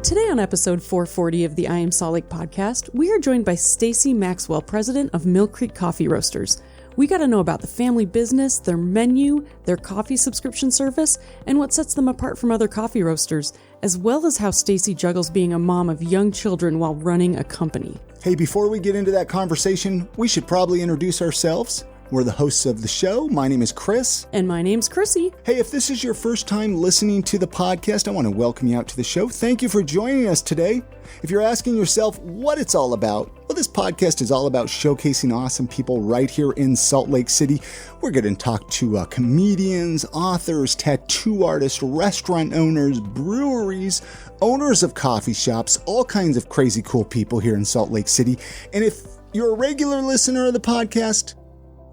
Today on episode 440 of the I Am Salt Lake podcast, we are joined by Stacey Maxwell, president of Millcreek Coffee Roasters. We got to know about the family business, their menu, their coffee subscription service, and what sets them apart from other coffee roasters, as well as how Stacey juggles being a mom of young children while running a company. Hey, before we get into that conversation, we should probably introduce ourselves. We're the hosts of the show. My name is Chris. And my name's Chrissy. Hey, if this is your first time listening to the podcast, I want to welcome you out to the show. Thank you for joining us today. If you're asking yourself what it's all about, well, this podcast is all about showcasing awesome people right here in Salt Lake City. We're going to talk to comedians, authors, tattoo artists, restaurant owners, breweries, owners of coffee shops, all kinds of crazy cool people here in Salt Lake City. And if you're a regular listener of the podcast,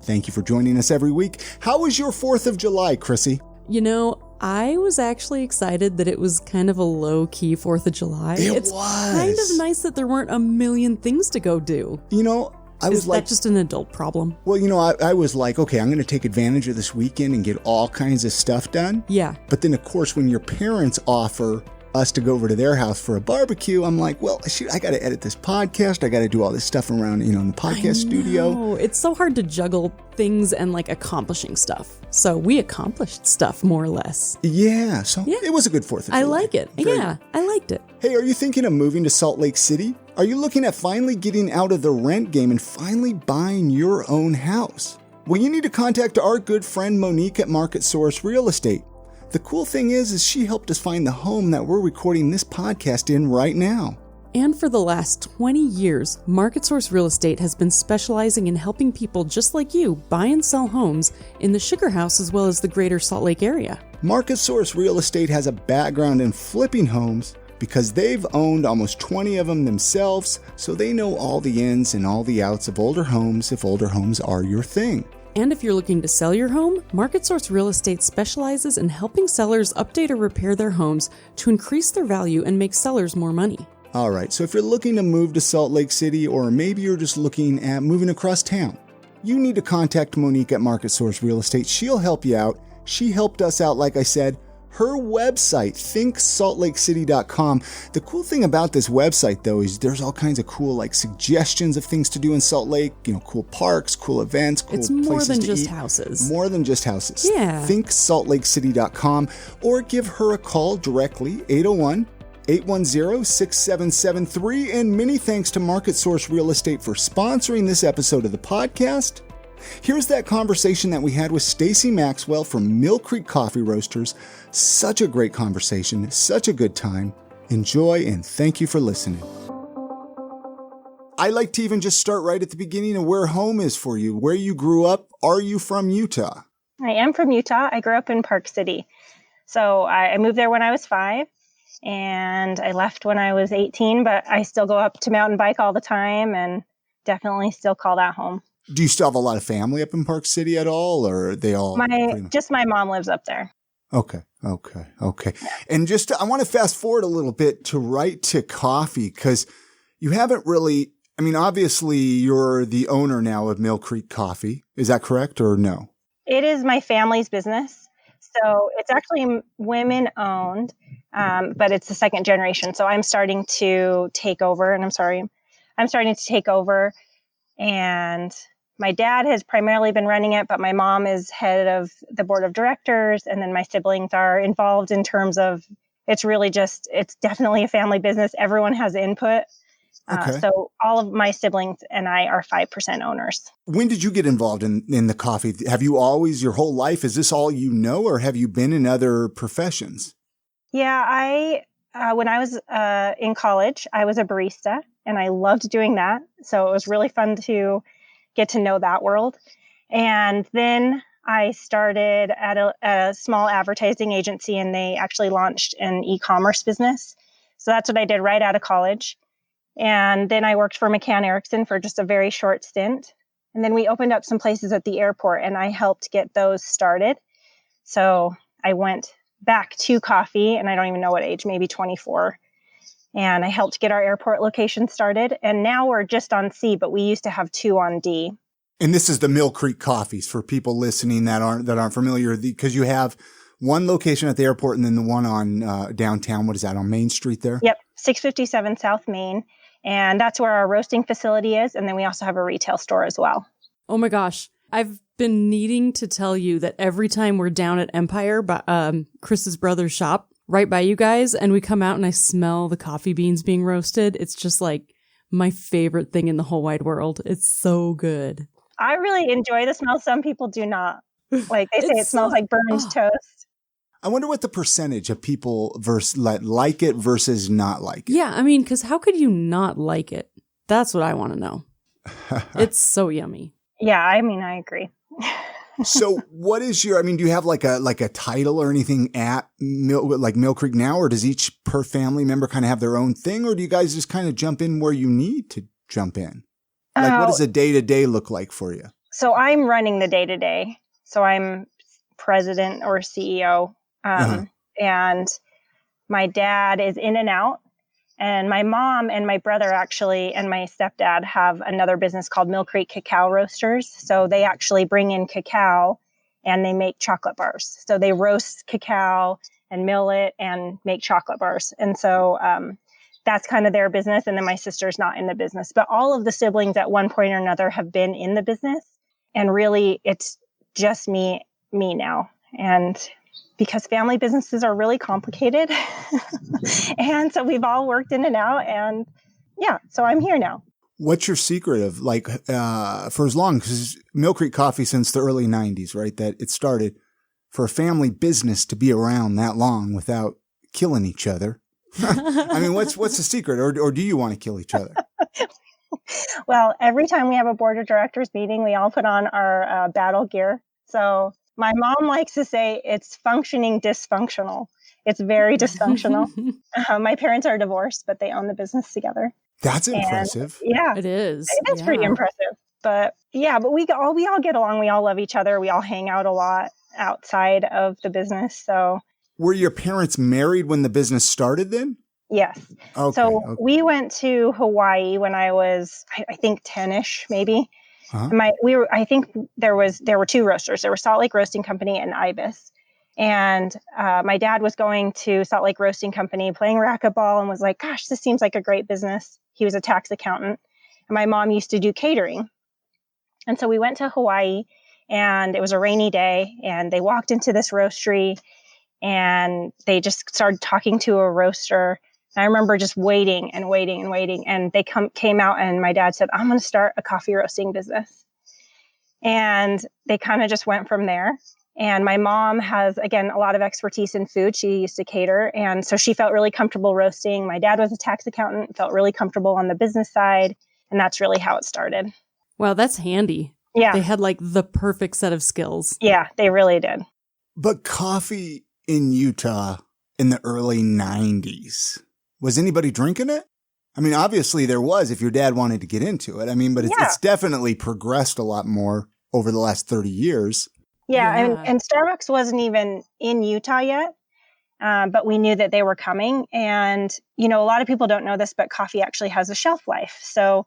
thank you for joining us every week. How was your 4th of July, Chrissy? You know, I was actually excited that it was kind of a low-key 4th of July. It's kind of nice that there weren't a million things to go do. You know, Is that just an adult problem? Well, you know, I was like, okay, I'm going to take advantage of this weekend and get all kinds of stuff done. Yeah. But then, of course, when your parents offer us to go over to their house for a barbecue, I'm like, well, shoot, I got to edit this podcast. I got to do all this stuff around, in the podcast studio. It's so hard to juggle things and accomplishing stuff. So we accomplished stuff more or less. Yeah. So It was a good 4th of July. I like it. I liked it. Hey, are you thinking of moving to Salt Lake City? Are you looking at finally getting out of the rent game and finally buying your own house? Well, you need to contact our good friend Monique at Market Source Real Estate. The cool thing is she helped us find the home that we're recording this podcast in right now. And for the last 20 years, Market Source Real Estate has been specializing in helping people just like you buy and sell homes in the Sugar House as well as the greater Salt Lake area. Market Source Real Estate has a background in flipping homes because they've owned almost 20 of them themselves, so they know all the ins and all the outs of older homes if older homes are your thing. And if you're looking to sell your home, Market Source Real Estate specializes in helping sellers update or repair their homes to increase their value and make sellers more money. All right, so if you're looking to move to Salt Lake City, or maybe you're just looking at moving across town, you need to contact Monique at Market Source Real Estate. She'll help you out. She helped us out, like I said. Her website, thinksaltlakecity.com. The cool thing about this website, though, is there's all kinds of cool, suggestions of things to do in Salt Lake. Cool parks, cool events, cool places to eat. It's more than just houses. More than just houses. Yeah. thinksaltlakecity.com, or give her a call directly, 801-810-6773. And many thanks to Market Source Real Estate for sponsoring this episode of the podcast. Here's that conversation that we had with Stacey Maxwell from Millcreek Coffee Roasters. Such a great conversation, such a good time. Enjoy, and thank you for listening. I like to even just start right at the beginning of where home is for you, where you grew up. Are you from Utah? I am from Utah. I grew up in Park City. So I moved there when I was 5, and I left when I was 18, but I still go up to mountain bike all the time and definitely still call that home. Do you still have a lot of family up in Park City at all, or are they all? Just my mom lives up there. Okay. Yeah. And I want to fast forward a little bit to right to coffee, because you haven't really, obviously you're the owner now of Millcreek Coffee. Is that correct or no? It is my family's business. So it's actually women owned, but it's the second generation. So I'm starting to take over, and and my dad has primarily been running it, but my mom is head of the board of directors. And then my siblings are involved in terms of, it's definitely a family business. Everyone has input. Okay. So all of my siblings and I are 5% owners. When did you get involved in the coffee? Have you always, your whole life, is this all you know, or have you been in other professions? Yeah, when I was in college, I was a barista and I loved doing that. So it was really fun to get to know that world. And then I started at a small advertising agency, and they actually launched an e-commerce business. So that's what I did right out of college. And then I worked for McCann Erickson for just a very short stint. And then we opened up some places at the airport, and I helped get those started. So I went back to coffee, and I don't even know what age, maybe 24. And I helped get our airport location started. And now we're just on C, but we used to have 2 on D. And this is the Millcreek Coffees for people listening that aren't familiar, because you have one location at the airport and then the one on downtown. What is that, on Main Street there? Yep, 657 South Main. And that's where our roasting facility is. And then we also have a retail store as well. Oh my gosh. I've been needing to tell you that every time we're down at Empire, Chris's brother's shop, right by you guys, and we come out and I smell the coffee beans being roasted, it's just like my favorite thing in the whole wide world. It's so good. I really enjoy the smell. Some people do not. Like they say it smells like burned toast. I wonder what the percentage of people like it versus not like it. Yeah, I mean, because how could you not like it? That's what I want to know. It's so yummy. Yeah, I mean, I agree. So what is do you have like a title or anything at Millcreek now, or does each per family member kind of have their own thing, or do you guys just kind of jump in where you need to jump in? Like what does a day-to-day look like for you? So I'm running the day-to-day. So I'm president or CEO. And my dad is in and out, and my mom and my brother actually, and my stepdad have another business called Millcreek Coffee Roasters. So they actually bring in cacao and they make chocolate bars. So they roast cacao and mill it and make chocolate bars. And so, that's kind of their business. And then my sister's not in the business, but all of the siblings at one point or another have been in the business. And really it's just me now. And because family businesses are really complicated. And so we've all worked in and out, and yeah, so I'm here now. What's your secret of for as long, because Millcreek Coffee since the early 90s, right? That it started for a family business to be around that long without killing each other. I mean, what's the secret, or do you want to kill each other? Well, every time we have a board of directors meeting, we all put on our battle gear. So my mom likes to say it's functioning dysfunctional. It's very dysfunctional. My parents are divorced, but they own the business together. That's impressive. Yeah, it is. It is pretty impressive. But yeah, but we all get along. We all love each other. We all hang out a lot outside of the business. So were your parents married when the business started then? Yes. Okay, so we went to Hawaii when I was, I think 10-ish, maybe. Uh-huh. I think there were two roasters. There were Salt Lake Roasting Company and Ibis. And my dad was going to Salt Lake Roasting Company, playing racquetball, and was like, gosh, this seems like a great business. He was a tax accountant. And my mom used to do catering. And so we went to Hawaii, and it was a rainy day, and they walked into this roastery, and they just started talking to a roaster. And I remember just waiting and waiting and waiting. And they came out, and my dad said, I'm going to start a coffee roasting business. And they kind of just went from there. And my mom has, again, a lot of expertise in food. She used to cater. And so she felt really comfortable roasting. My dad was a tax accountant, felt really comfortable on the business side. And that's really how it started. Wow, that's handy. Yeah. They had like the perfect set of skills. Yeah, they really did. But coffee in Utah in the early 90s, was anybody drinking it? I mean, obviously there was if your dad wanted to get into it. I mean, but it's definitely progressed a lot more over the last 30 years. Yeah. And Starbucks wasn't even in Utah yet, but we knew that they were coming. And, a lot of people don't know this, but coffee actually has a shelf life. So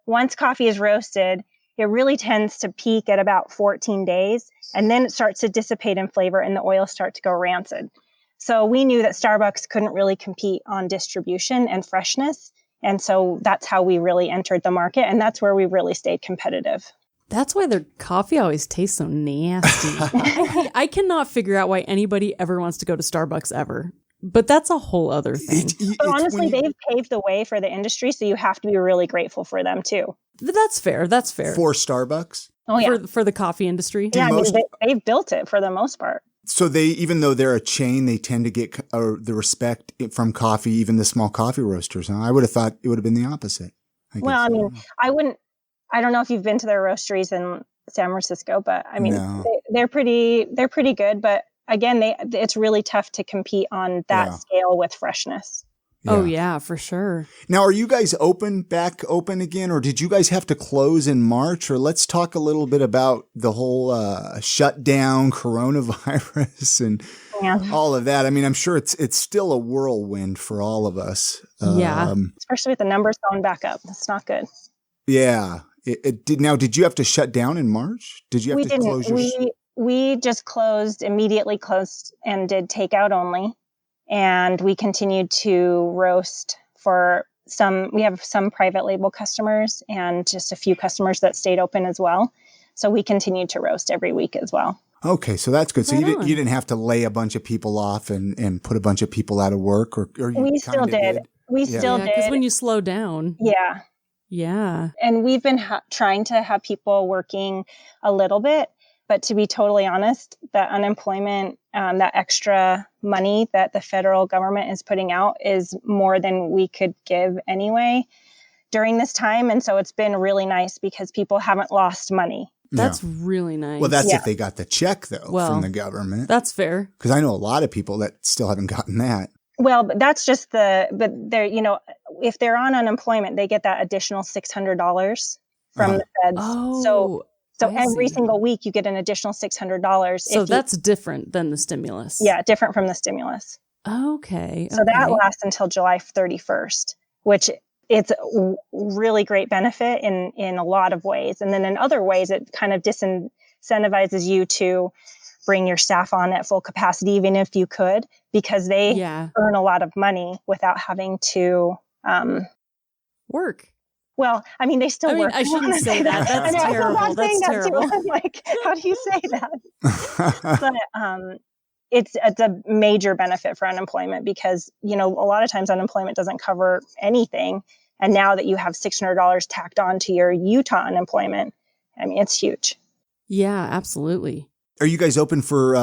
once coffee is roasted, it really tends to peak at about 14 days. And then it starts to dissipate in flavor and the oils start to go rancid. So we knew that Starbucks couldn't really compete on distribution and freshness. And so that's how we really entered the market. And that's where we really stayed competitive. That's why their coffee always tastes so nasty. I cannot figure out why anybody ever wants to go to Starbucks ever. But that's a whole other thing. But honestly, they've paved the way for the industry. So you have to be really grateful for them, too. That's fair. That's fair. For Starbucks? Oh, yeah. For the coffee industry? Yeah, they've built it for the most part. So even though they're a chain, they tend to get the respect from coffee, even the small coffee roasters. Huh? I would have thought it would have been the opposite. I mean, I don't know if you've been to their roasteries in San Francisco, but I mean, they're pretty good. But again, it's really tough to compete on that scale with freshness. Yeah. Oh yeah, for sure. Now, are you guys back open again, or did you guys have to close in March? Or let's talk a little bit about the whole shutdown, coronavirus, and all of that. I mean, I'm sure it's still a whirlwind for all of us. Especially with the numbers going back up. It's not good. Yeah. Did you have to shut down in March? Did you have to close your... We just immediately closed and did takeout only. And we continued to roast for we have some private label customers and just a few customers that stayed open as well. So we continued to roast every week as well. Okay, so that's good. So Right you didn't have to lay a bunch of people off and put a bunch of people out of work, or you we still did. We still did. Because when you slow down. Yeah. Yeah. And we've been trying to have people working a little bit. But to be totally honest, the unemployment, that extra money that the federal government is putting out is more than we could give anyway during this time. And so it's been really nice because people haven't lost money. That's really nice. Well, that's if they got the check, though, from the government. That's fair. Because I know a lot of people that still haven't gotten that. Well, but that's just but they're, if they're on unemployment, they get that additional $600 from the feds. Oh, so every single week you get an additional $600. So that's different than the stimulus. Yeah, different from the stimulus. Okay. So that lasts until July 31st, which it's a really great benefit in a lot of ways. And then in other ways, it kind of disincentivizes you to bring your staff on at full capacity, even if you could, because they earn a lot of money without having to work. Well, I mean, they still work. I shouldn't say that. That's terrible. That's terrible. I'm like, how do you say that? But it's a major benefit for unemployment because, a lot of times unemployment doesn't cover anything. And now that you have $600 tacked on to your Utah unemployment, I mean, it's huge. Yeah, absolutely. Are you guys open for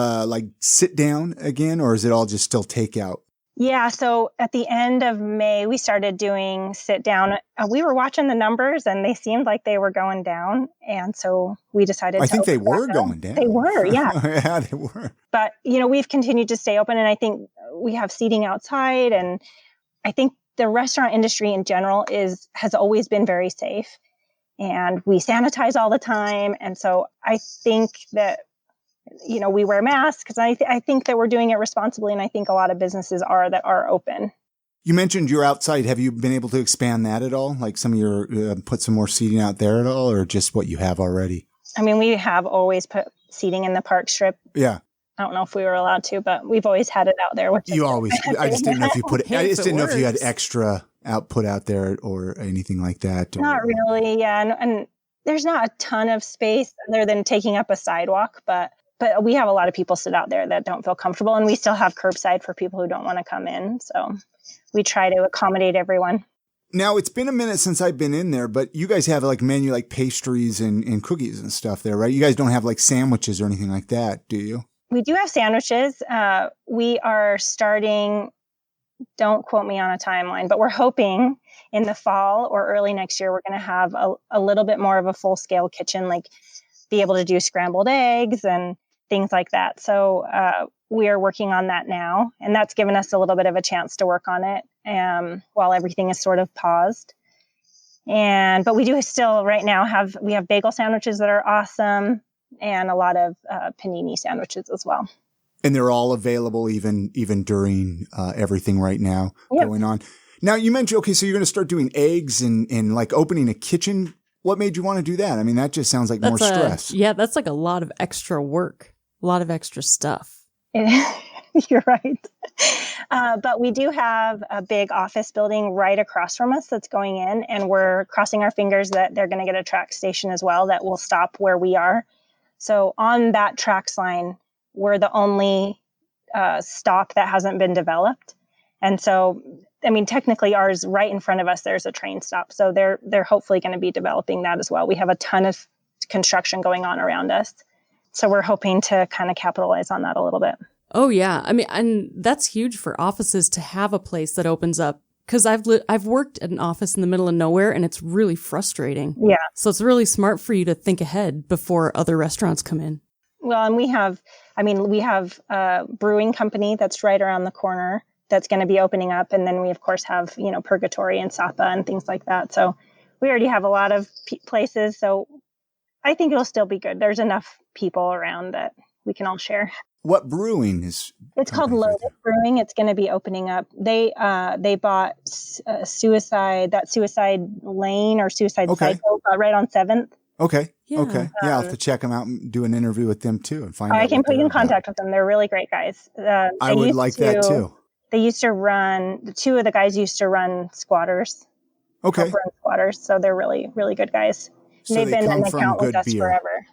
sit down again, or is it all just still takeout? Yeah. So at the end of May, we started doing sit down. We were watching the numbers and they seemed like they were going down. And so we decided I think they were going down. They were, yeah. Yeah, they were. But, we've continued to stay open, and I think we have seating outside. And I think the restaurant industry in general has always been very safe, and we sanitize all the time. And so I think that, we wear masks. I think that we're doing it responsibly. And I think a lot of businesses that are open. You mentioned you're outside. Have you been able to expand that at all? Like some of your, put some more seating out there at all, or just what you have already? I mean, we have always put seating in the park strip. Yeah. I don't know if we were allowed to, but we've always had it out there. I just didn't know if you I just didn't know if you had extra output out there or anything like that. Not really. Yeah. And there's not a ton of space other than taking up a sidewalk, but we have a lot of people sit out there that don't feel comfortable, and we still have curbside for people who don't want to come in. So we try to accommodate everyone. Now, it's been a minute since I've been in there, but you guys have menu like pastries and cookies and stuff there, right? You guys don't have sandwiches or anything like that, do you? We do have sandwiches. We are starting, don't quote me on a timeline, but we're hoping in the fall or early next year, we're going to have a little bit more of a full scale kitchen, be able to do scrambled eggs and things like that. So we are working on that now, and that's given us a little bit of a chance to work on it while everything is sort of paused. But we do still right now we have bagel sandwiches that are awesome, and a lot of panini sandwiches as well. And they're all available even during everything right now going on. Now you mentioned, so you're going to start doing eggs and opening a kitchen. What made you want to do that? I mean, that just sounds like more stress. Yeah, that's a lot of extra work, a lot of extra stuff. You're right. But we do have a big office building right across from us that's going in, and we're crossing our fingers that they're going to get a track station as well that will stop where we are. So on that tracks line, we're the only stop that hasn't been developed. And so, I mean, technically ours right in front of us, there's a train stop. So they're hopefully going to be developing that as well. We have a ton of construction going on around us. So we're hoping to kind of capitalize on that a little bit. Oh, yeah. I mean, and that's huge for offices to have a place that opens up, because I've worked at an office in the middle of nowhere, and it's really frustrating. Yeah. So it's really smart for you to think ahead before other restaurants come in. Well, and we have a brewing company that's right around the corner that's going to be opening up. And then we, of course, have, Purgatory and Sapa and things like that. So we already have a lot of places. So I think it'll still be good. There's enough people around that we can all share. What brewing is? It's called Lotus Brewing. It's going to be opening up. They bought Suicide Lane or Suicide Cycle right on 7th. Okay. Yeah. Okay. Yeah, I'll have to check them out and do an interview with them too and find out. I can put you in contact with them. They're really great guys. I would like that too. They used to run, the two of the guys used to run Squatters. Okay. Run Squatters. So they're really, really good guys. So they've been an account with us beer. forever.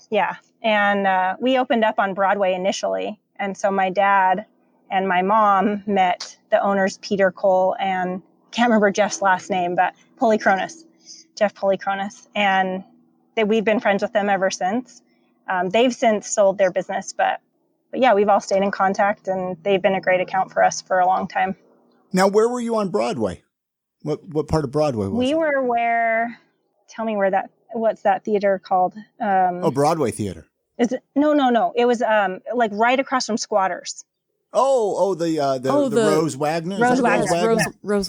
Yeah. And we opened up on Broadway initially. And so my dad and my mom met the owners, Peter Cole, and can't remember Jeff's last name, but Jeff Polychronis. And we've been friends with them ever since. They've since sold their business, but yeah, we've all stayed in contact, and they've been a great account for us for a long time. Now, where were you on Broadway? What part of Broadway was it? We were tell me what's that theater called? Broadway Theater. Is it? No. It was like right across from Squatters. The Rose Wagner. Rose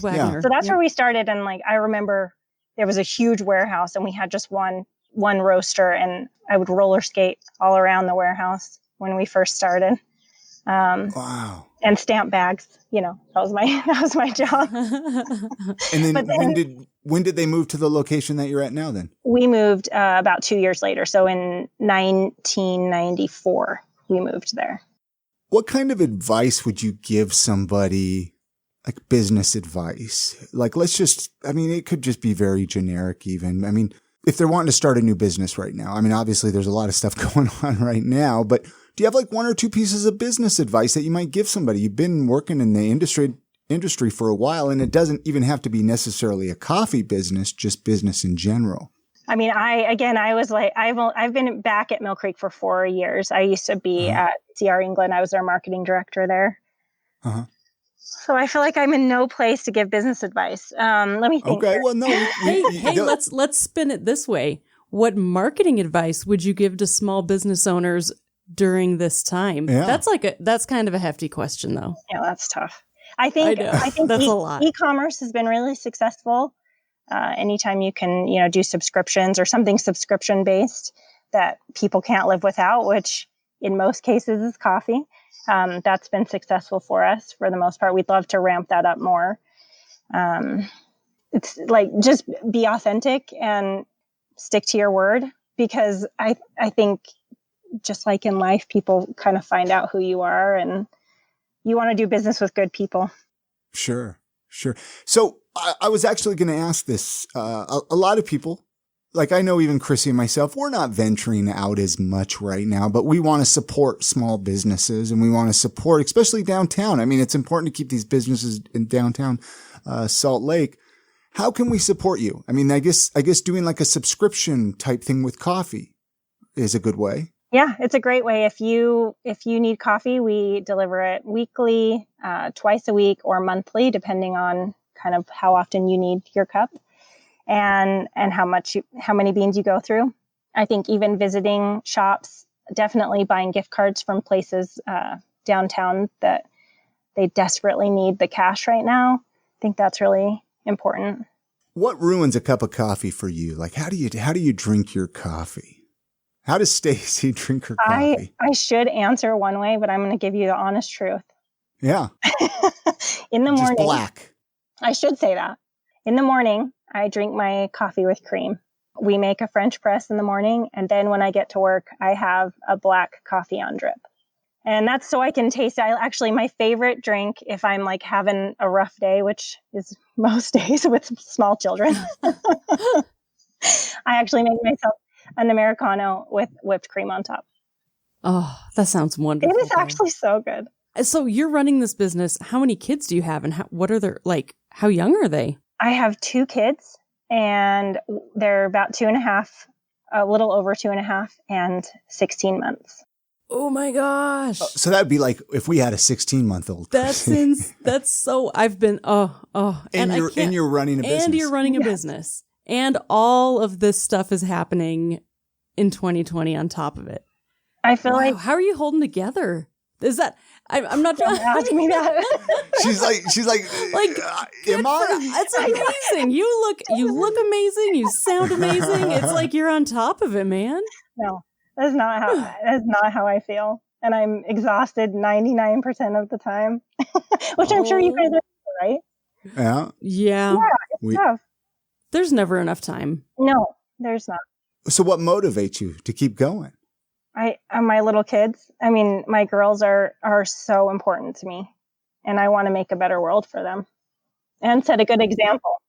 Wagner. Yeah. So that's where we started, and like I remember there was a huge warehouse, and we had just one roaster, and I would roller skate all around the warehouse when we first started. Wow. And stamp bags, that was my job. And then when did they move to the location that you're at now then? We moved about 2 years later. So in 1994, we moved there. What kind of advice would you give somebody, like business advice? Like, it could just be very generic even. I mean, if they're wanting to start a new business right now, I mean, obviously there's a lot of stuff going on right now, but do you have like one or two pieces of business advice that you might give somebody? You've been working in the industry for a while, and it doesn't even have to be necessarily a coffee business, just business in general. I mean, I was like, I've been back at Millcreek for 4 years. I used to be at CR England. I was their marketing director there. Uh-huh. So I feel like I'm in no place to give business advice. Let me think. Okay, well, no. Hey, let's spin it this way. What marketing advice would you give to small business owners during this time? Yeah. That's kind of a hefty question, though. Yeah, that's tough. I think that's a lot. E-commerce has been really successful. Anytime you can, do subscriptions or something subscription based that people can't live without, which in most cases is coffee. That's been successful for us for the most part. We'd love to ramp that up more. It's like just be authentic and stick to your word, because I think just like in life, people kind of find out who you are, and you want to do business with good people. Sure. So I was actually going to ask this. A lot of people, like I know even Chrissy and myself, we're not venturing out as much right now, but we want to support small businesses, and we want to support, especially downtown. I mean, it's important to keep these businesses in downtown Salt Lake. How can we support you? I mean, I guess doing like a subscription type thing with coffee is a good way. Yeah, it's a great way. If you need coffee, we deliver it weekly, twice a week, or monthly, depending on kind of how often you need your cup and how many beans you go through. I think even visiting shops, definitely buying gift cards from places downtown that they desperately need the cash right now. I think that's really important. What ruins a cup of coffee for you? Like, how do you drink your coffee? How does Stacey drink her coffee? I should answer one way, but I'm going to give you the honest truth. Yeah. In the morning. Just black. I should say that. In the morning, I drink my coffee with cream. We make a French press in the morning, and then when I get to work, I have a black coffee on drip. And that's so I can taste it. My favorite drink, if I'm like having a rough day, which is most days with small children, I actually make myself an Americano with whipped cream on top. Oh, that sounds wonderful. It is actually so good. So you're running this business. How many kids do you have, and what are their, like, how young are they? I have 2 kids, and they're about 2.5, a little over 2.5, and 16 months. Oh my gosh. So that'd be like if we had a 16-month-old. That's so, I've been, And you're running a business. And you're running a business. And all of this stuff is happening in 2020 on top of it. I feel like. How are you holding together? Is that, I'm not Don't ask me that. She's like, am I? It's amazing. You look amazing. You sound amazing. It's like you're on top of it, man. No, that's not how I feel. And I'm exhausted 99% of the time, which I'm sure you guys are, right? Yeah. Yeah. It's tough. There's never enough time. No, there's not. So what motivates you to keep going? My little kids. I mean, my girls are so important to me. and I want to make a better world for them and set a good example.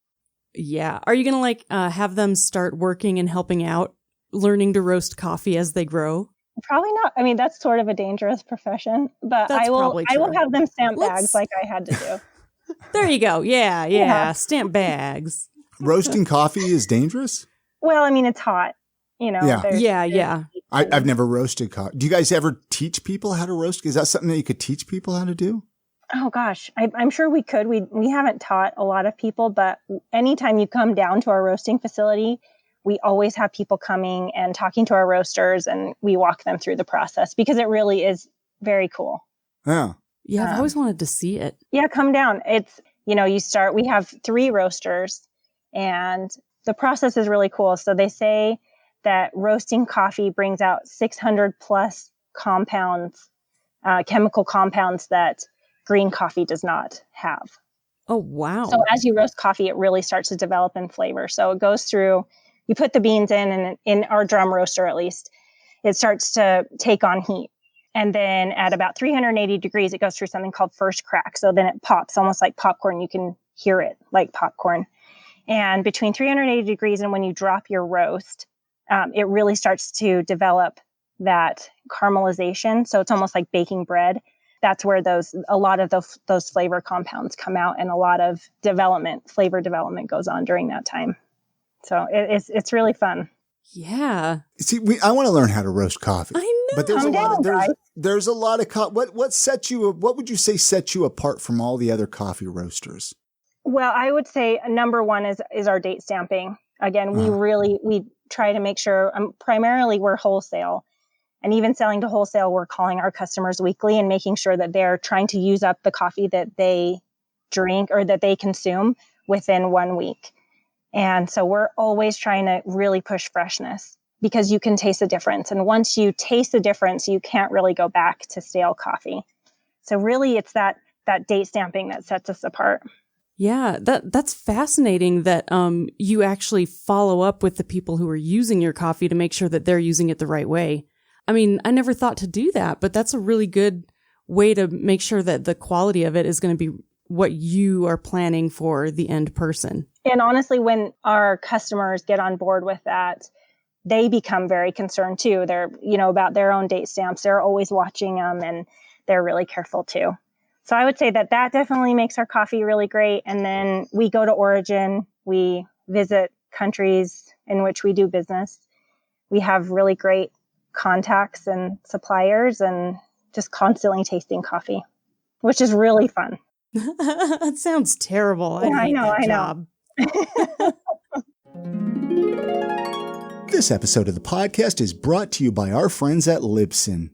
Yeah. Are you going to have them start working and helping out, learning to roast coffee as they grow? Probably not. I mean, that's sort of a dangerous profession, but That's I will probably true. have them stamp bags like I had to do. There you go. Yeah. Stamp bags. Roasting coffee is dangerous? Well, I mean, it's hot. Yeah. I've never roasted coffee. Do you guys ever teach people how to roast? Is that something that you could teach people how to do? Oh gosh, I'm sure we could. We haven't taught a lot of people, but anytime you come down to our roasting facility, we always have people coming and talking to our roasters, and we walk them through the process because it really is very cool. Yeah. Yeah, I've always wanted to see it. Yeah, come down. It's, we have 3 roasters, and the process is really cool. So they say that roasting coffee brings out 600 plus compounds, chemical compounds that green coffee does not have. Oh, wow. So as you roast coffee, it really starts to develop in flavor. So it goes through, you put the beans in, and in our drum roaster, at least, it starts to take on heat. And then at about 380 degrees, it goes through something called first crack. So then it pops almost like popcorn. You can hear it like popcorn. And between 380 degrees and when you drop your roast, it really starts to develop that caramelization. So it's almost like baking bread. That's where a lot of those flavor compounds come out, and a lot of flavor development goes on during that time. So it's really fun. Yeah. See, I want to learn how to roast coffee. I know. But there's a lot of what would you say sets you apart from all the other coffee roasters? Well, I would say number one is our date stamping. Again, we try to make sure, primarily we're wholesale, and even selling to wholesale, we're calling our customers weekly and making sure that they're trying to use up the coffee that they drink or that they consume within 1 week. And so we're always trying to really push freshness because you can taste the difference. And once you taste the difference, you can't really go back to stale coffee. So really it's that date stamping that sets us apart. Yeah, that's fascinating that you actually follow up with the people who are using your coffee to make sure that they're using it the right way. I mean, I never thought to do that, but that's a really good way to make sure that the quality of it is going to be what you are planning for the end person. And honestly, when our customers get on board with that, they become very concerned too. They're, about their own date stamps. They're always watching them, and they're really careful too. So I would say that definitely makes our coffee really great. And then we go to origin. We visit countries in which we do business. We have really great contacts and suppliers, and just constantly tasting coffee, which is really fun. That sounds terrible. I know. Job. This episode of the podcast is brought to you by our friends at Libsyn.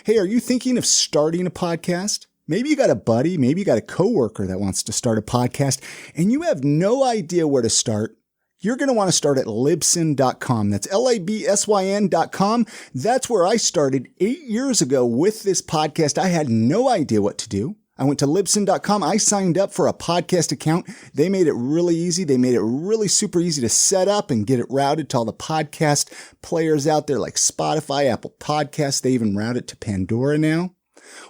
Hey, are you thinking of starting a podcast? Maybe you got a buddy, maybe you got a coworker that wants to start a podcast, and you have no idea where to start. You're going to want to start at Libsyn.com. That's Libsyn.com. That's where I started 8 years ago with this podcast. I had no idea what to do. I went to Libsyn.com. I signed up for a podcast account. They made it really easy. They made it really super easy to set up and get it routed to all the podcast players out there like Spotify, Apple Podcasts. They even route it to Pandora now.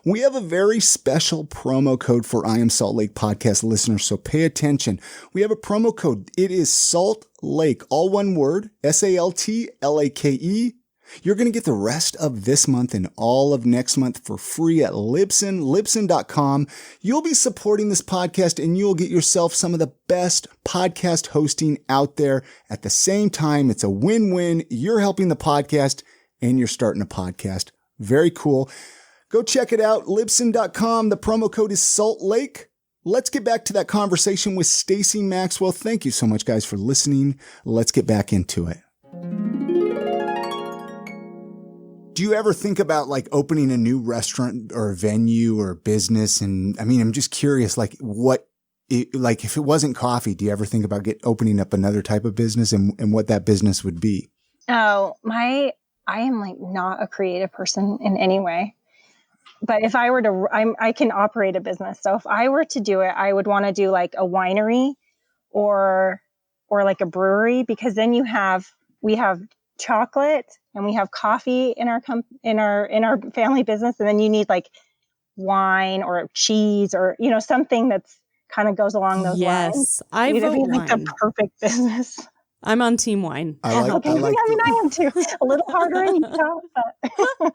We have a very special promo code for I Am Salt Lake podcast listeners, so pay attention. We have a promo code. It is Salt Lake, all one word, SALTLAKE. You're going to get the rest of this month and all of next month for free at Libsyn, Libsyn.com. You'll be supporting this podcast, and you'll get yourself some of the best podcast hosting out there. At the same time, it's a win-win. You're helping the podcast, and you're starting a podcast. Very cool. Go check it out, Libsyn.com. The promo code is Salt Lake. Let's get back to that conversation with Stacey Maxwell. Thank you so much, guys, for listening. Let's get back into it. Do you ever think about opening a new restaurant or a venue or a business? And I mean, I'm just curious, if it wasn't coffee, do you ever think about opening up another type of business and what that business would be? Oh, I am not a creative person in any way. But if I were to, I can operate a business. So if I were to do it, I would want to do a winery or a brewery, because then we have chocolate and we have coffee in our family business. And then you need wine or cheese or, something that's kind of goes along those lines. Yes, I It'd vote be like wine. the perfect business. I'm on team wine. I like I am too. A little harder in Utah, but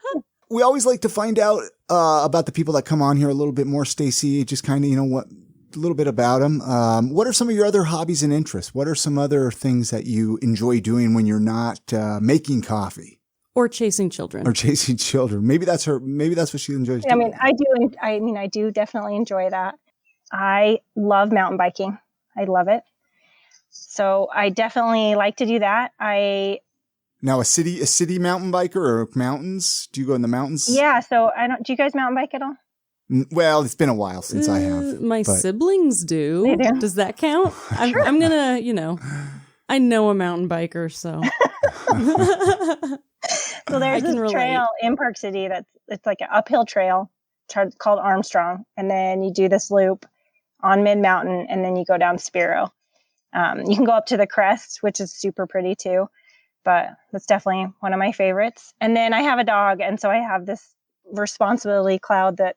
we always like to find out about the people that come on here a little bit more, Stacey, just kind of, a little bit about them. What are some of your other hobbies and interests? What are some other things that you enjoy doing when you're not making coffee? Or chasing children. Maybe that's what she enjoys doing. I do definitely enjoy that. I love mountain biking. I love it. So I definitely like to do that. Now, a city mountain biker or mountains? Do you go in the mountains? Yeah. So do you guys mountain bike at all? Well, it's been a while since I have. My siblings do. They do. Does that count? Sure. I'm gonna, I know a mountain biker, so. So there's this trail in Park City it's like an uphill trail called Armstrong. And then you do this loop on Mid Mountain and then you go down Spiro. You can go up to the crest, which is super pretty too, but that's definitely one of my favorites. And then I have a dog. And so I have this responsibility cloud that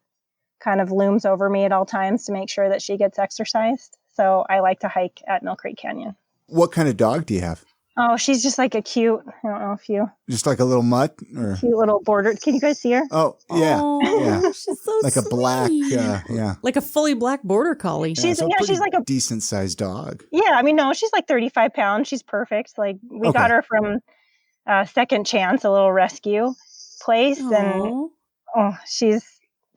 kind of looms over me at all times to make sure that she gets exercised. So I like to hike at Millcreek Canyon. What kind of dog do you have? Oh, she's just like a cute, I don't know if you. Just like a little mutt? Or? Cute little border. Can you guys see her? Oh, yeah. Oh, yeah. She's so like sweet. A black, yeah. Like a fully black border collie. She's like a decent sized dog. Yeah, no, she's like 35 pounds. She's perfect. Like we got her from Second Chance, a little rescue place. Aww. And she's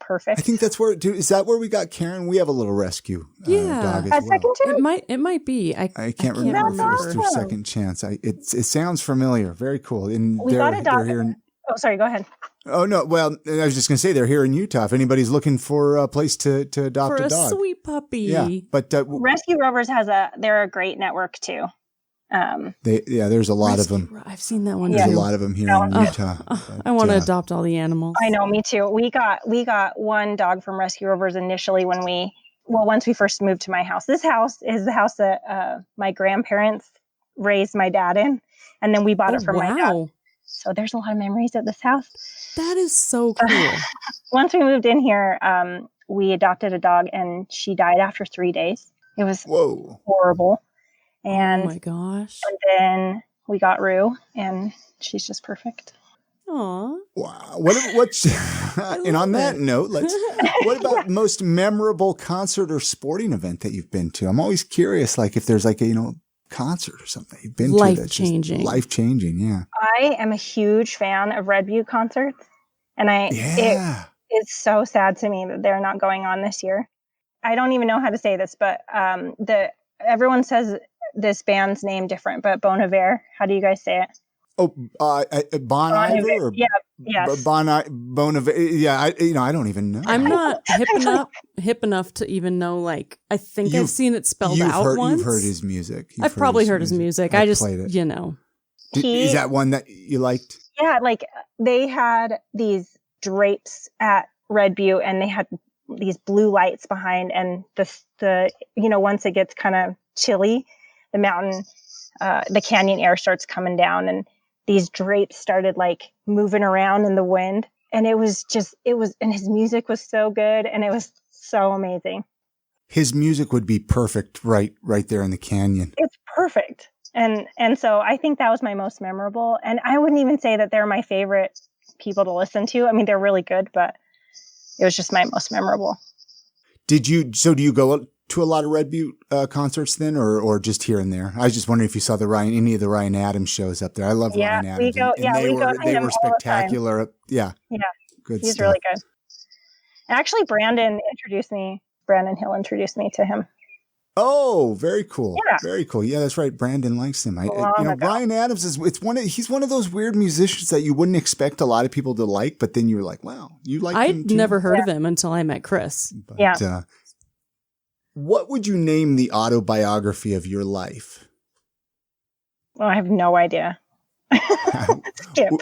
perfect. I think that's is that where we got Karen? We have a little rescue dog as well. Second Chance? It might be. I can't remember if it was through Second Chance. It sounds familiar. Very cool. And we got a dog. Sorry, go ahead. Oh, no. Well, I was just going to say they're here in Utah. If anybody's looking for a place to adopt a dog. For a sweet puppy. Yeah. But Rescue Rovers they're a great network too. There's a lot of them. I've seen that one. There's too. a lot of them here in Utah. I want to adopt all the animals. I know, me too. We got one dog from Rescue Rovers initially once we first moved to my house. This house is the house that my grandparents raised my dad in, and then we bought it from my dad. So there's a lot of memories at this house. That is so cool. Once we moved in here, we adopted a dog, and she died after 3 days. It was horrible. And, oh my gosh. And then we got Rue, and she's just perfect. Aw. Wow. And on that note, what about most memorable concert or sporting event that you've been to? I'm always curious, like if there's like a, concert or something you've been to that's just life-changing. Yeah. I am a huge fan of Red Butte concerts, and it's so sad to me that they're not going on this year. I don't even know how to say this, but everyone says this band's name different, but Bon Iver. How do you guys say it? Oh, Bon Iver? Yeah, yes. Bon Iver. Yeah, I don't even know. I'm not hip enough to even know, like, I think I've seen it spelled out once. You've heard his music. I've probably heard his music. I just played it. Is that one that you liked? Yeah, like they had these drapes at Red Butte, and they had these blue lights behind, and the once it gets kind of chilly, the mountain, the canyon air starts coming down, and these drapes started like moving around in the wind. And and his music was so good, and it was so amazing. His music would be perfect right there in the canyon. It's perfect. And so I think that was my most memorable. And I wouldn't even say that they're my favorite people to listen to. I mean, they're really good, but it was just my most memorable. Do you go to a lot of Red Butte concerts then, or just here and there? I was just wondering if you saw any of the Ryan Adams shows up there. I love Ryan Adams. They were spectacular. Yeah. Yeah. Good He's stuff. really good. Actually, Brandon Hill introduced me to him. Oh, very cool. Yeah. Very cool. Yeah, that's right. Brandon likes him. Ryan Adams he's one of those weird musicians that you wouldn't expect a lot of people to like, but then you're like, wow, you like him too? I'd never heard of him until I met Chris. But, what would you name the autobiography of your life? Well, I have no idea. Skip.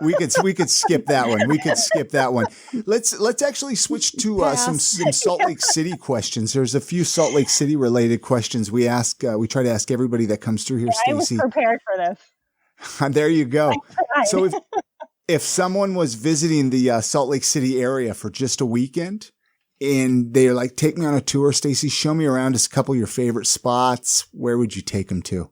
We could skip that one. We could skip that one. Let's actually switch to some Salt Lake City questions. There's a few Salt Lake City related questions we ask. We try to ask everybody that comes through here. I was Stacey, prepared for this. there you go. So if someone was visiting the Salt Lake City area for just a weekend and they're like, take me on a tour, Stacey, show me around just a couple of your favorite spots, where would you take them to?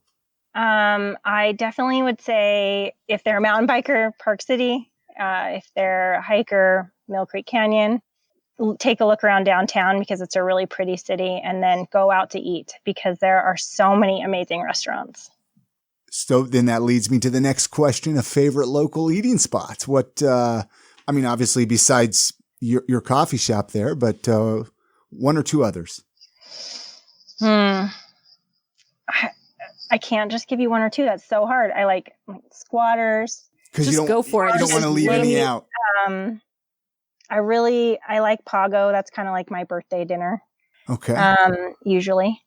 I definitely would say if they're a mountain biker, Park City. If they're a hiker, Millcreek Canyon. Take a look around downtown because it's a really pretty city, and then go out to eat because there are so many amazing restaurants. So then that leads me to the next question of favorite local eating spots. What, obviously besides your coffee shop there, but one or two others. I can't just give you one or two. That's so hard. I like Squatters. Just go for it. You don't want to leave any out. I like Pago. That's kind of like my birthday dinner. Okay. Usually.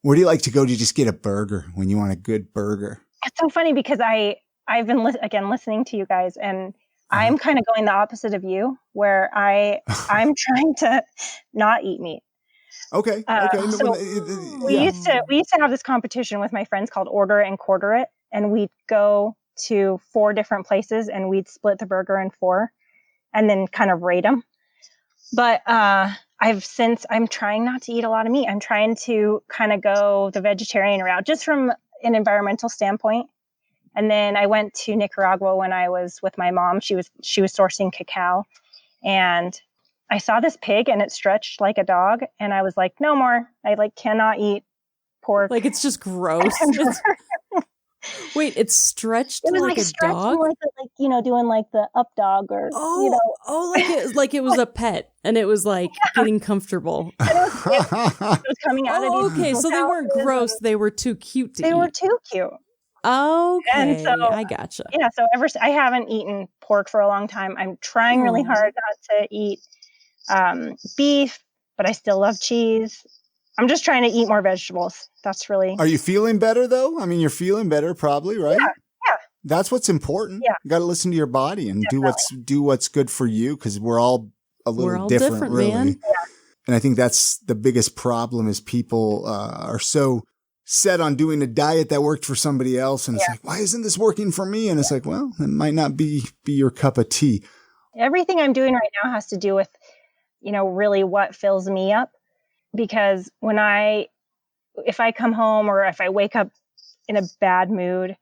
Where do you like to go to just get a burger when you want a good burger? It's so funny because I've been listening to you guys, and I'm kind of going the opposite of you, where I'm trying to not eat meat. Okay. So we used to have this competition with my friends called Order and Quarter It, and we'd go to 4 different places and we'd split the burger in 4 and then kind of rate them. But I'm trying not to eat a lot of meat. I'm trying to kind of go the vegetarian route just from an environmental standpoint. And then I went to Nicaragua when I was with my mom. She was sourcing cacao, and I saw this pig and it stretched like a dog. And I was like, no more. I cannot eat pork. Like, it's just gross. Wait, it's stretched it was like a stretched dog? Doing like the up dog or, like it was a pet and it was like getting comfortable. It was coming out of these. Okay, so they weren't gross. They were too cute to eat. They were too cute. Okay, and so, I gotcha. Yeah, so I haven't eaten pork for a long time. I'm trying really hard not to eat beef, but I still love cheese. I'm just trying to eat more vegetables. That's really... Are you feeling better, though? I mean, you're feeling better probably, right? Yeah. That's what's important. Yeah. You got to listen to your body and do what's good for you, because we're all a little different, really. Man. Yeah. And I think that's the biggest problem is people are so set on doing a diet that worked for somebody else. And it's like, why isn't this working for me? And it's like, well, it might not be your cup of tea. Everything I'm doing right now has to do with, really what fills me up. Because if I come home or if I wake up in a bad mood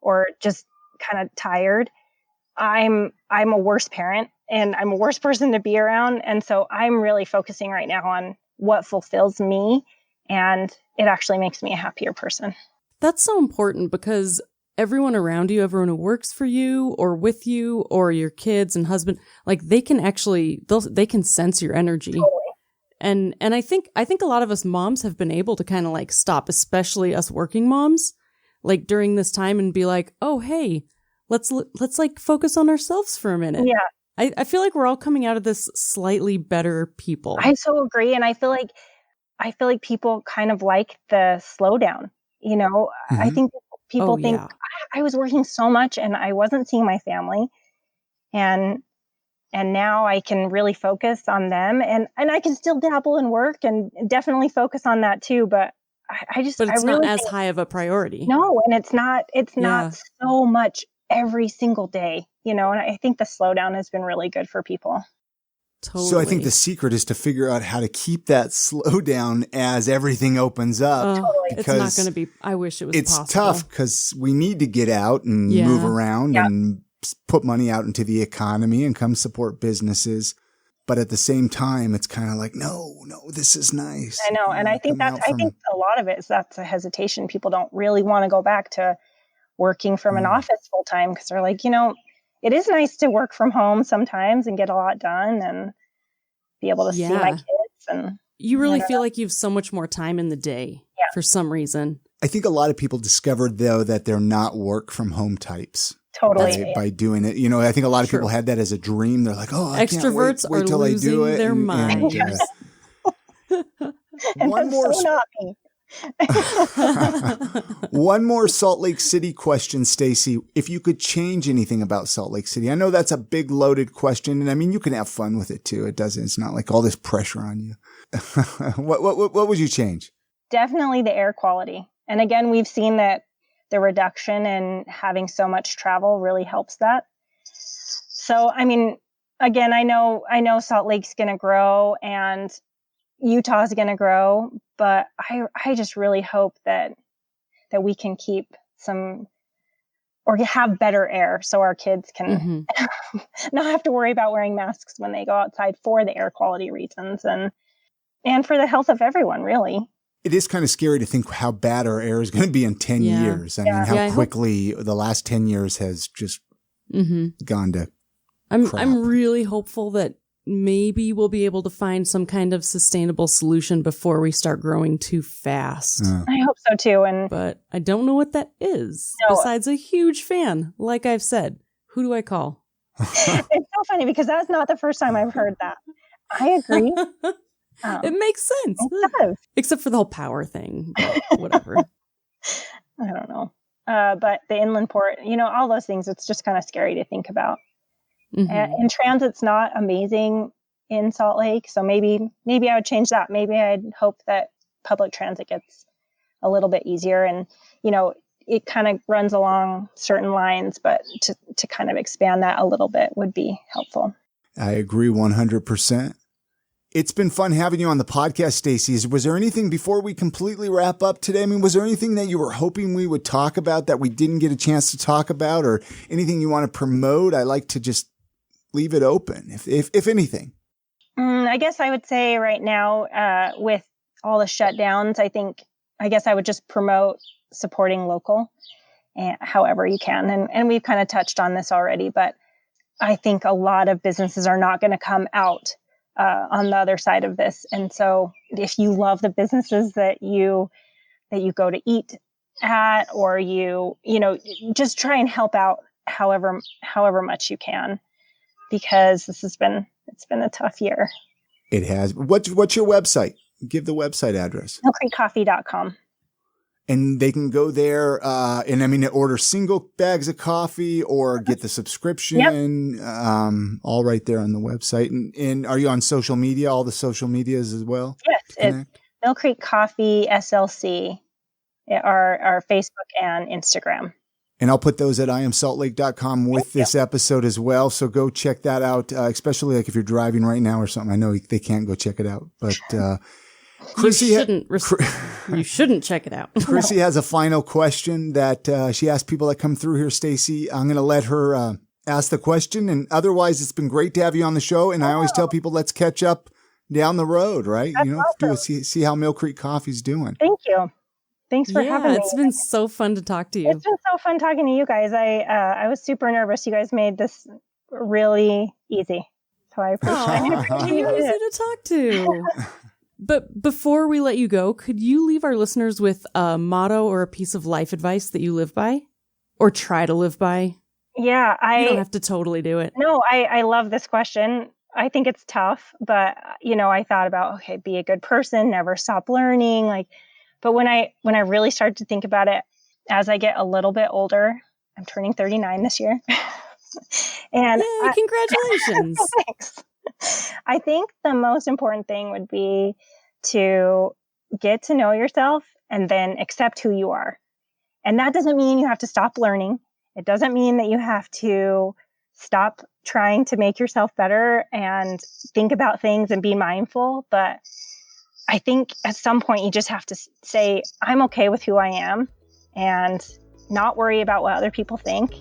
or just kind of tired, I'm a worse parent and I'm a worse person to be around. And so I'm really focusing right now on what fulfills me, and it actually makes me a happier person. That's so important because everyone around you, everyone who works for you or with you or your kids and husband, like they can sense your energy. Totally. And I think a lot of us moms have been able to kind of like stop, especially us working moms, like during this time and be like, oh, hey, let's like focus on ourselves for a minute. Yeah. I feel like we're all coming out of this slightly better people. I so agree. And I feel like people kind of like the slowdown, Mm-hmm. I think people think I was working so much and I wasn't seeing my family, and now I can really focus on them, and I can still dabble in work and definitely focus on that too. But it's not as high of a priority. No, and it's not so much every single day, and I think the slowdown has been really good for people. Totally. So I think the secret is to figure out how to keep that slowdown as everything opens up. It's not going to be, I wish it was possible. It's tough because we need to get out and move around and put money out into the economy and come support businesses. But at the same time, it's kind of like, no, this is nice. I know. And I think a lot of it is that's a hesitation. People don't really want to go back to working from an office full time because they're like, it is nice to work from home sometimes and get a lot done and be able to see my kids. And you really feel like you have so much more time in the day for some reason. I think a lot of people discovered, though, that they're not work from home types. Totally. By doing it. I think a lot of people had that as a dream. They're like, oh, I extroverts can't wait till are I do it. Their minds. One more. So not me. One more Salt Lake City question, Stacey. If you could change anything about Salt Lake City, I know that's a big loaded question, and I mean you can have fun with it too. It's not like all this pressure on you. What would you change? Definitely the air quality. And again, we've seen that the reduction in having so much travel really helps that. So, I mean, again, I know Salt Lake's going to grow and Utah's going to grow, but I just really hope that we can keep some or have better air so our kids can not have to worry about wearing masks when they go outside for the air quality reasons and for the health of everyone, really. It is kind of scary to think how bad our air is going to be in 10 years. I mean, how quickly the last 10 years has just gone to crap. I'm really hopeful that maybe we'll be able to find some kind of sustainable solution before we start growing too fast. I hope so too. But I don't know what that is. No. Besides a huge fan, like I've said. Who do I call? It's so funny because that's not the first time I've heard that. I agree. It makes sense. It does. Except for the whole power thing. But whatever. I don't know. But the inland port, all those things, it's just kind of scary to think about. And transit's not amazing in Salt Lake. So maybe I would change that. Maybe I'd hope that public transit gets a little bit easier and, it kind of runs along certain lines, but to kind of expand that a little bit would be helpful. I agree 100%. It's been fun having you on the podcast, Stacey. Was there anything before we completely wrap up today? I mean, was there anything that you were hoping we would talk about that we didn't get a chance to talk about, or anything you want to promote? I like to just leave it open, if anything. I guess I would say right now, with all the shutdowns, I guess I would just promote supporting local, however you can. And we've kind of touched on this already, but I think a lot of businesses are not going to come out on the other side of this. And so if you love the businesses that you go to eat at, or just try and help out however much you can, because it's been a tough year. It has. What's your website? Give the website address. Millcreekcoffee.com. And they can go there and order single bags of coffee or get the subscription, all right there on the website. And are you on social media, all the social medias as well? Yes, it's Millcreek Coffee SLC, our Facebook and Instagram. And I'll put those at iamsaltlake.com with this episode as well. So go check that out, especially like if you're driving right now or something. I know they can't go check it out, but Chrissy, you shouldn't check it out. Chrissy has a final question that she asked people that come through here, Stacey. I'm going to let her ask the question. And otherwise, it's been great to have you on the show. And I always tell people, let's catch up down the road, right? That's awesome. See how Millcreek Coffee's doing. Thank you. Thanks for having me. It's been so fun to talk to you. It's been so fun talking to you guys. I was super nervous. You guys made this really easy. So I appreciate it. You're easy to talk to. But before we let you go, could you leave our listeners with a motto or a piece of life advice that you live by or try to live by? Yeah. You don't have to totally do it. No, I love this question. I think it's tough, but I thought about, okay, be a good person, never stop learning. But when I really started to think about it, as I get a little bit older, I'm turning 39 this year. And congratulations. Thanks. I think the most important thing would be to get to know yourself and then accept who you are. And that doesn't mean you have to stop learning. It doesn't mean that you have to stop trying to make yourself better and think about things and be mindful. But I think at some point you just have to say, I'm okay with who I am and not worry about what other people think.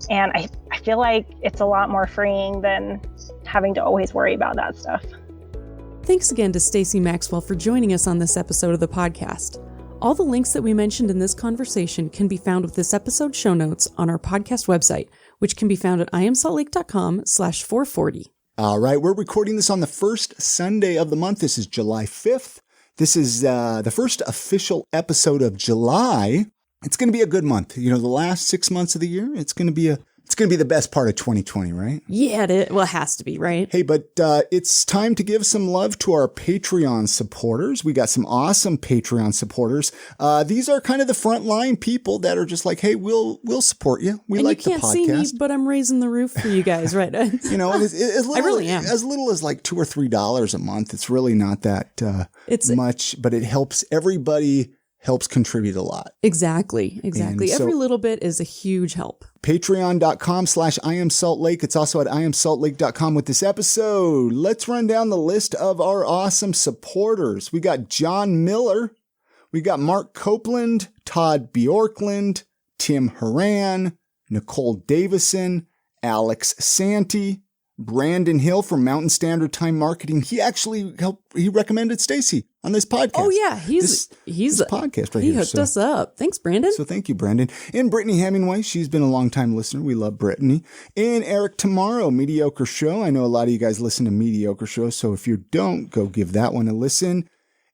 And I feel like it's a lot more freeing than having to always worry about that stuff. Thanks again to Stacey Maxwell for joining us on this episode of the podcast. All the links that we mentioned in this conversation can be found with this episode show notes on our podcast website, which can be found at iamsaltlake.com/440. All right, we're recording this on the first Sunday of the month. This is July 5th. This is the first official episode of July. It's going to be a good month. The last 6 months of the year, it's going to be the best part of 2020, right? Yeah, it has to be, right? Hey, but it's time to give some love to our Patreon supporters. We got some awesome Patreon supporters. These are kind of the frontline people that are just like, hey, we'll support you. We like the podcast. You can't see me, but I'm raising the roof for you guys, right? I really am. As little as like $2 or $3 a month. It's really not that much, but it helps everybody helps contribute a lot. Exactly. And so- Every little bit is a huge help. Patreon.com/IamSaltLake. It's also at IamSaltLake.com with this episode. Let's run down the list of our awesome supporters. We got John Miller. We got Mark Copeland, Todd Bjorkland, Tim Horan, Nicole Davison, Alex Santee, Brandon Hill from Mountain Standard Time Marketing. He actually he recommended Stacey on this podcast. Oh yeah, he's this podcast right he here. hooked us up. Thanks, Brandon. So thank you, Brandon. And Brittany Hemingway, she's been a long-time listener. We love Brittany. And Eric Tomorrow, Mediocre Show. I know a lot of you guys listen to Mediocre Show, so if you don't, go give that one a listen.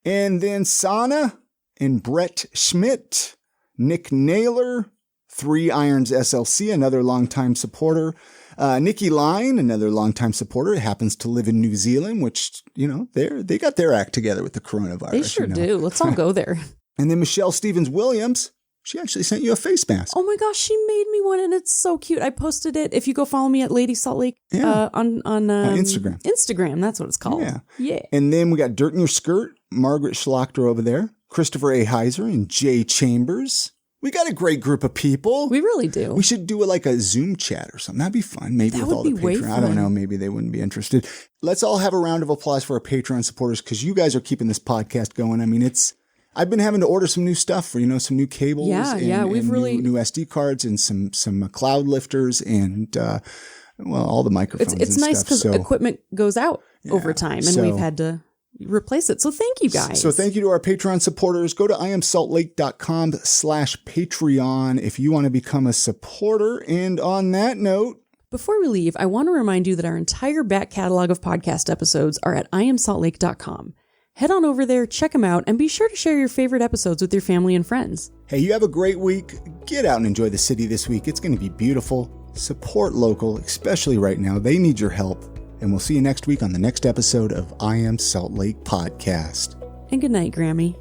And then Sana and Brett Schmidt, Nick Naylor, Three Irons SLC, another longtime supporter. Nikki Line, another longtime supporter, happens to live in New Zealand, which, they got their act together with the coronavirus. They sure do. Let's all go there. And then Michelle Stevens-Williams, she actually sent you a face mask. Oh my gosh, she made me one and it's so cute. I posted it. If you go follow me at Lady Salt Lake on Instagram. Instagram, that's what it's called. Yeah. And then we got Dirt in Your Skirt, Margaret Schlachter over there, Christopher A. Heiser, and Jay Chambers. We got a great group of people. We really do. We should do like a Zoom chat or something. That'd be fun. Maybe that with all the Patreon. I don't know. Maybe they wouldn't be interested. Let's all have a round of applause for our Patreon supporters because you guys are keeping this podcast going. I mean, I've been having to order some new stuff for, some new cables. We've really new SD cards and some cloud lifters and, all the microphones. It's nice because equipment goes out over time and we've had to replace it. So thank you guys. So thank you to our Patreon supporters. Go to IamSaltLake.com/Patreon if you want to become a supporter. And on that note, before we leave, I want to remind you that our entire back catalog of podcast episodes are at IamSaltLake.com. Head on over there, check them out, and be sure to share your favorite episodes with your family and friends. Hey, you have a great week. Get out and enjoy the city this week. It's going to be beautiful. Support local, especially right now. They need your help. And we'll see you next week on the next episode of I Am Salt Lake Podcast. And good night, Grammy.